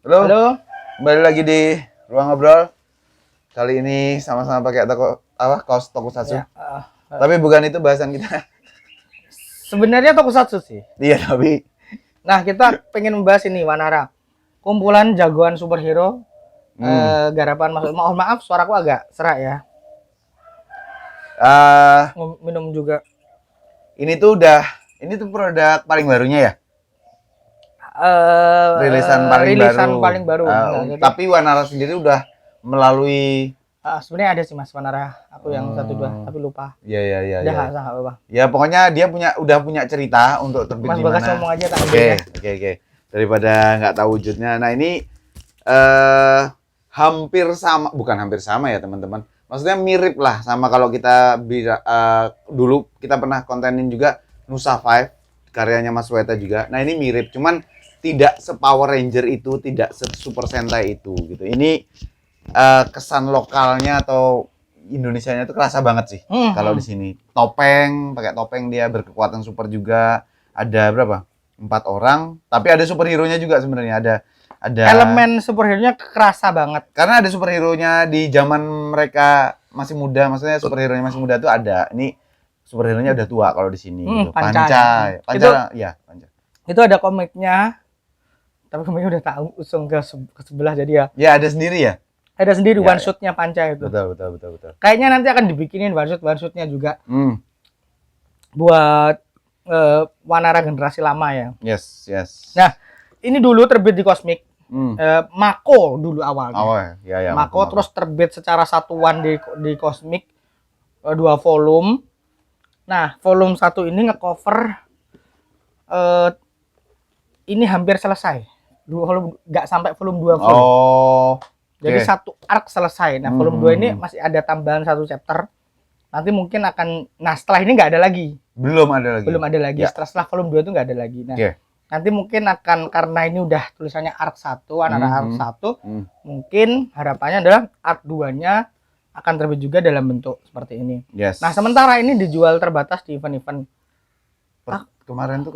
Halo, Halo. kembali lagi di Ruang Ngobrol. Kali ini sama-sama pakai kaos Tokusatsu. Ya, Tapi bukan itu bahasan kita. sebenarnya tokusatsu sih. Iya, tapi Nah, kita pengen membahas ini Wanara. Kumpulan jagoan superhero garapan mohon maaf suaraku agak serak ya. Minum juga. ini tuh produk paling barunya ya? Rilisan paling baru. Tapi Wanara sendiri udah melalui sebenarnya ada sih Mas Wanara. Aku yang 1-2 tapi lupa. Iya. Udah enggak apa-apa. Ya pokoknya dia udah punya cerita untuk terbit Mas di mana. Bagas ngomong aja tak Oke. Daripada nggak tahu wujudnya. Nah, ini bukan hampir sama ya, teman-teman. Maksudnya mirip lah sama kalau kita dulu kita pernah kontenin juga Nusa Five, karyanya Mas Weta juga. Nah, ini mirip, cuman tidak se-Power Ranger itu, tidak se-Super Sentai itu gitu. Ini kesan lokalnya atau Indonesianya itu kerasa banget sih. Kalau di sini pakai topeng dia berkekuatan super juga. Ada berapa? 4 orang, tapi ada superhero-nya juga sebenarnya. Ada elemen superhero-nya kerasa banget. Karena ada superhero-nya di zaman mereka masih muda, maksudnya superhero-nya masih muda tuh ada. Ini superhero-nya udah tua kalau di sini gitu. Panca. Itu ada komiknya. Tapi komiknya udah tahu usung ke sebelah jadi ya. Ya, ada sendiri ya? Ada sendiri one shot-nya Panca itu. Betul. Kayaknya nanti akan dibikinin one shot-nya juga. Buat Wanara generasi lama ya. Yes. Nah, ini dulu terbit di Cosmic. Mako dulu awalnya. Ya. Mako terus terbit secara satuan di Cosmic 2 volume. Nah, volume 1 ini ngecover ini hampir selesai. Nggak sampai volume 2 volume. Jadi satu arc selesai. Nah, volume 2 ini masih ada tambahan 1 chapter. Nanti mungkin setelah ini nggak ada lagi. Belum ada lagi. Ya. Setelah volume 2 itu nggak ada lagi. Nah, nanti mungkin karena ini udah tulisannya arc 1, arc 1, mungkin harapannya adalah arc 2-nya akan terbit juga dalam bentuk seperti ini. Yes. Nah, sementara ini dijual terbatas di event-event. Kemarin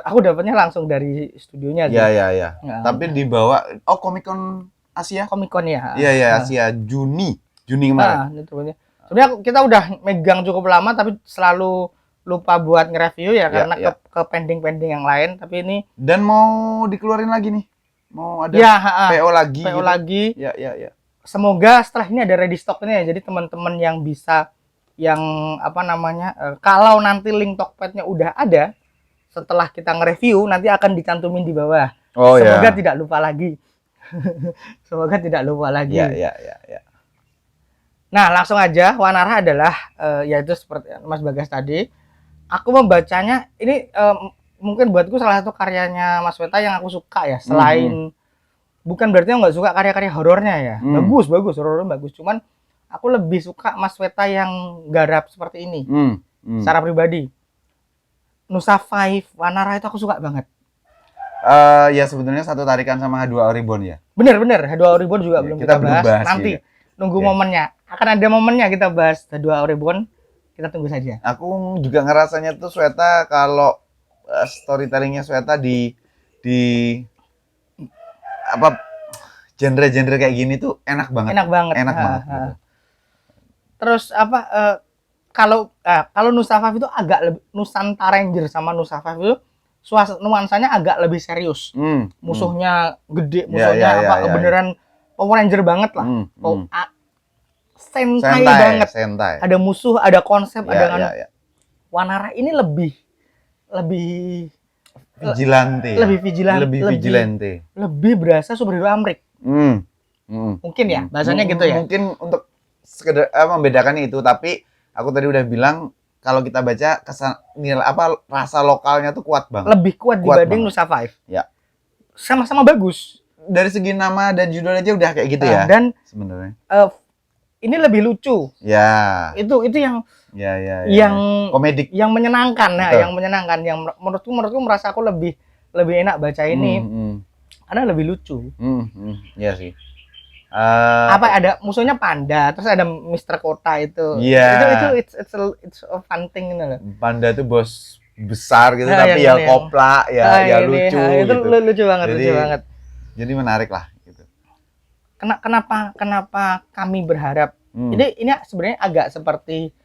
aku dapatnya langsung dari studionya. Iya. Nah, tapi dibawa Comic-Con Asia. Comic-Con ya. Iya, Asia Juni kemarin. Sebenarnya kita udah megang cukup lama tapi selalu lupa buat nge-review ya karena ke pending yang lain, tapi ini dan mau dikeluarin lagi nih. Mau ada PO lagi. Ya. Semoga setelah ini ada ready stock-nya ya. Jadi teman-teman yang bisa kalau nanti link Tokped-nya udah ada setelah kita nge-review nanti akan dicantumin di bawah. Semoga tidak lupa lagi. Ya. Nah, langsung aja. Wanara adalah yaitu seperti Mas Bagas tadi. Aku membacanya ini mungkin buatku salah satu karyanya Mas Weta yang aku suka ya. Selain bukan berarti aku nggak suka karya-karya horornya ya. Bagus, horornya bagus. Cuman aku lebih suka Mas Weta yang garap seperti ini. Secara pribadi. Nusa Five, Wanara itu aku suka banget. Ya sebetulnya satu tarikan sama H2O Reborn ya. Bener. H2O Reborn juga belum kita bahas. Nanti nunggu momennya. Akan ada momennya kita bahas H2O Reborn. Kita tunggu saja. Aku juga ngerasanya tuh Weta kalau storytellingnya Weta di genre-genre kayak gini tuh enak banget. Gitu. Terus kalau Nusa Five itu agak lebih Nusantara Ranger sama Nusa Five itu nuansanya agak lebih serius. Musuhnya gede, beneran Power Ranger banget lah. Sentai banget. Ada musuh, ada konsep, ada Wanara ini lebih vigilante. Lebih berasa superhero Amrik. Mungkin ya, bahasanya gitu ya. Mungkin untuk sekedar membedakannya itu, tapi aku tadi udah bilang kalau kita baca rasa lokalnya tuh kuat banget. Lebih kuat dibanding Nusa Five. Ya. Sama-sama bagus. Dari segi nama dan judul aja udah kayak gitu ya. Dan sebenarnya ini lebih lucu. Ya. Itu yang yang komedik, yang menyenangkan. Yang menyenangkan, yang menurutku merasa aku lebih enak baca ini. Karena lebih lucu. Iya sih. Ada musuhnya panda, terus ada Mr. Kota itu. Iya. It's a fun thing gitu loh. Panda itu bos besar gitu, tapi ya kopla, ya lucu. Itu gitu. lucu banget. Jadi menarik lah gitu. Kenapa kami berharap ini sebenarnya agak seperti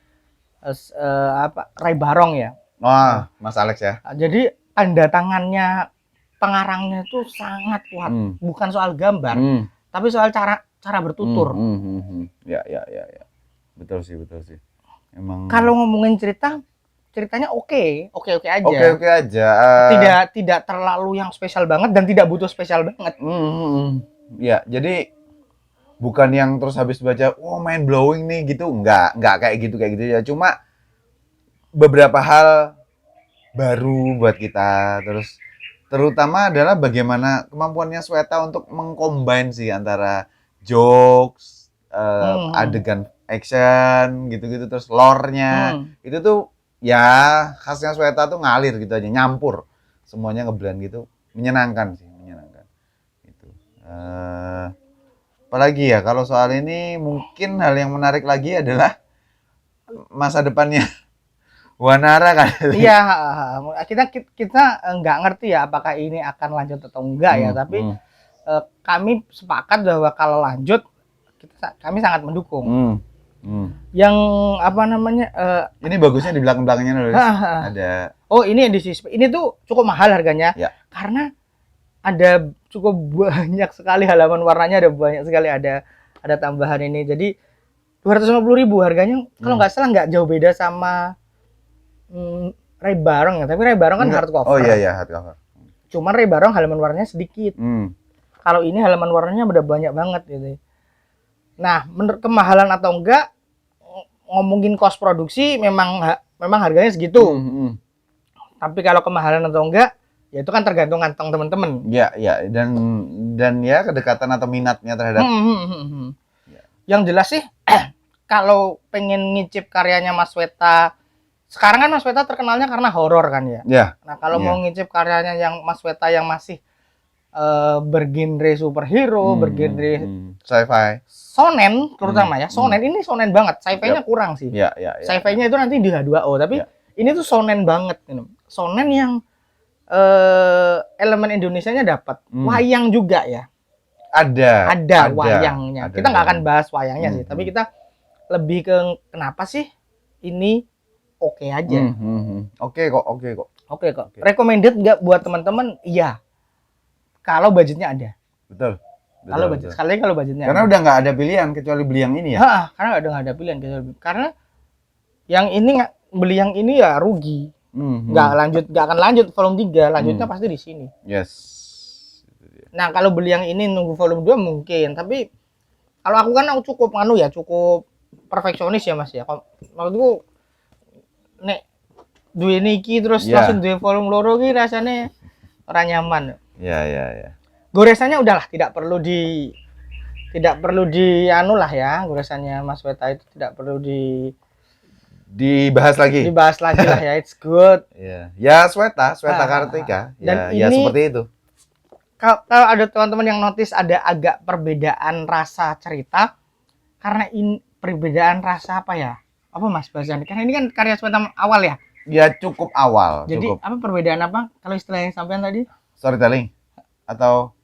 Ray Barong ya. Wah, Mas Alex ya. Jadi tanda tangannya pengarangnya itu sangat kuat, bukan soal gambar, tapi soal cara bertutur. Ya. Betul sih. Emang kalau ngomongin ceritanya oke aja. Oke aja. Tidak terlalu yang spesial banget dan tidak butuh spesial banget. Ya, jadi bukan yang terus habis baca, mind blowing nih gitu, enggak kayak gitu ya. Cuma beberapa hal baru buat kita, terus terutama adalah bagaimana kemampuannya Sweta untuk mengcombine sih antara jokes, adegan action gitu-gitu, terus lore-nya. Itu tuh ya khasnya Sweta tuh ngalir gitu aja, nyampur. Semuanya ngeblend gitu, menyenangkan gitu. Apalagi ya kalau soal ini mungkin hal yang menarik lagi adalah masa depannya Wanara kan. Iya, kita nggak ngerti ya apakah ini akan lanjut atau enggak ya, tapi kami sepakat bahwa kalau lanjut kami sangat mendukung. Yang apa namanya? Ini bagusnya di belakang-belakangnya nulis. Ada. Oh, ini edisi ini tuh cukup mahal harganya. Ya. Karena ada cukup banyak sekali halaman warnanya, ada banyak sekali ada tambahan ini. Jadi 250.000 harganya, kalau nggak salah nggak jauh beda sama Ray Barong ya, tapi Ray Barong kan hardcover. Oh iya hardcover. Cuman Ray Barong halaman warnanya sedikit. Kalau ini halaman warnanya udah banyak banget gitu. Nah, menurut kemahalan atau enggak, ngomongin cost produksi memang harganya segitu. Tapi kalau kemahalan atau enggak, ya itu kan tergantung kantong teman-teman. Ya, dan ya kedekatan atau minatnya terhadap. Yang jelas sih, kalau pengen ngicip karyanya Mas Weta, sekarang kan Mas Weta terkenalnya karena horor kan ya. Nah, kalau mau ngicip karyanya yang Mas Weta yang masih bergenre superhero, bergenre sci-fi, shonen terutama ya. Shonen ini shonen banget, sci-fi-nya kurang sih. Sci-fi-nya itu nanti di H2O, tapi ini tuh shonen banget. Shonen yang elemen Indonesianya dapat. Wayang juga ya. Ada wayangnya. Kita nggak akan bahas wayangnya sih, tapi kita lebih ke kenapa sih ini oke aja. Oke kok. Recommended nggak buat teman-teman? Iya. Kalau budgetnya ada. Betul. Kalau budgetnya. Karena udah nggak ada pilihan kecuali beli yang ini ya. Karena udah nggak ada pilihan karena yang ini beli yang ini ya rugi. Nggak akan lanjut volume 3, lanjutnya pasti di sini. Yes. Nah, kalau beli yang ini nunggu volume 2 mungkin, tapi kalau aku kan cukup perfeksionis ya Mas ya. Maksudku nek duwe niki terus langsung duwe volume loro ki rasanya ora nyaman. Ya. Goresannya udahlah, tidak perlu anu lah ya, goresannya Mas Weta itu tidak perlu dibahas lagi lah ya, it's good. Ya Sweta Kartika. Dan ya ini, seperti itu. Kalau ada teman-teman yang notice ada agak perbedaan rasa cerita, karena ini perbedaan rasa apa ya? Apa Mas bahasannya? Karena ini kan karya Sweta awal ya. Ya cukup awal. Jadi apa perbedaan apa? Kalau istilahnya sampean tadi? Storytelling atau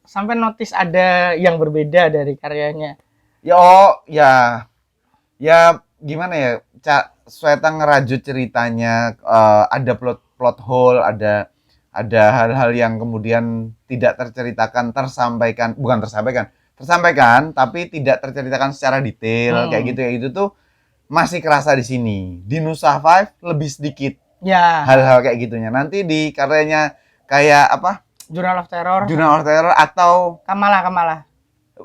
sampai notice ada yang berbeda dari karyanya? Ya gimana ya? Sweta ngerajut ceritanya, ada plot hole, ada hal-hal yang kemudian tidak tersampaikan tapi tidak terceritakan secara detail kayak gitu tuh masih kerasa di sini. Di Nusa Five lebih sedikit hal-hal kayak gitunya. Nanti di karyanya kayak apa? Journal of Terror atau Kamala.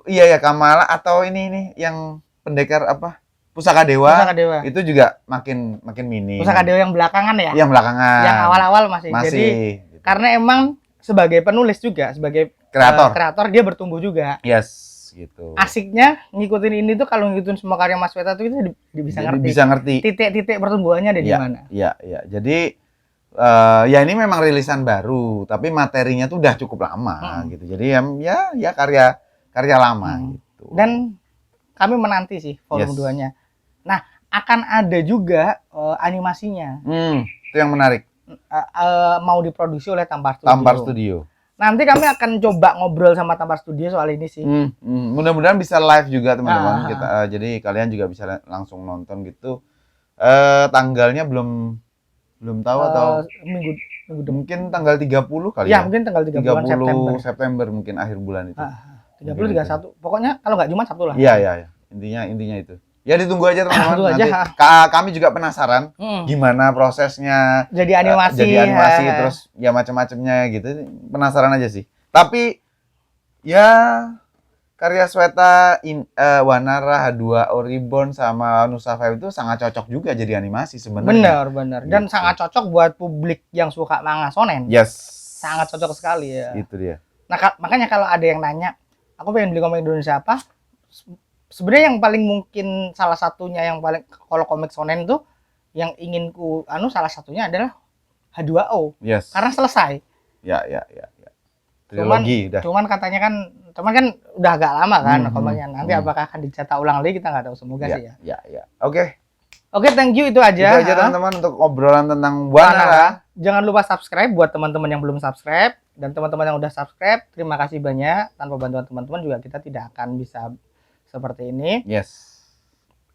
Iya Kamala, atau ini yang pendekar apa? Pusaka Dewa. Itu juga makin minim. Pusaka Dewa yang belakangan ya? Yang belakangan. Yang awal-awal masih. Jadi gitu. Karena emang sebagai penulis juga, sebagai kreator dia bertumbuh juga. Yes, gitu. Asiknya ngikutin ini tuh, kalau ngikutin semua karya Mas Weta tuh kita bisa ngerti. Titik-titik pertumbuhannya ada di mana. Iya. Jadi ya ini memang rilisan baru, tapi materinya tuh udah cukup lama gitu. Jadi ya karya lama gitu. Dan kami menanti sih volume 2-nya. Nah, akan ada juga animasinya. Itu yang menarik. Mau diproduksi oleh Tampar Studio. Nanti kami akan coba ngobrol sama Tampar Studio soal ini sih. Mudah-mudahan bisa live juga teman-teman. Ah. Kita jadi kalian juga bisa langsung nonton gitu. Tanggalnya belum tahu atau Minggu depan. mungkin tanggal 30 kali Ya, ya. mungkin tanggal 30 September. Mungkin akhir bulan itu. 30 31. Pokoknya kalau nggak Jumat Sabtu lah. Iya. Intinya itu. Ya ditunggu aja teman-teman. Tunggu aja. Nanti kami juga penasaran gimana prosesnya Jadi animasi. terus ya macam-macamnya gitu. Penasaran aja sih. Tapi ya karya Sweta, Wanara, H2O Reborn sama Nusa Five itu sangat cocok juga jadi animasi sebenarnya. Benar. Dan Gitu. sangat cocok buat publik yang suka manga shonen. Yes. Sangat cocok sekali ya. Itu dia. Nah, makanya kalau ada yang nanya, aku pengen beli komik Indonesia apa? Sebenarnya yang paling mungkin salah satunya yang paling kalau komik shonen tuh yang ingin salah satunya adalah H2O. Yes. Karena selesai. Ya. Trilogi udah. Cuman kan udah agak lama kan komiknya. Nanti apakah akan dicetak ulang lagi kita nggak tahu, semoga sih ya. Ya. Oke, thank you itu aja. Itu aja teman-teman untuk obrolan tentang Wanara. Jangan lupa subscribe buat teman-teman yang belum subscribe dan teman-teman yang udah subscribe, terima kasih banyak. Tanpa bantuan teman-teman juga kita tidak akan bisa seperti ini. Yes.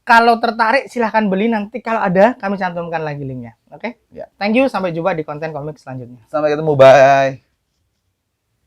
Kalau tertarik silahkan beli, nanti kalau ada kami cantumkan lagi linknya. Oke? Ya. Thank you, sampai jumpa di konten komik selanjutnya. Sampai ketemu, bye.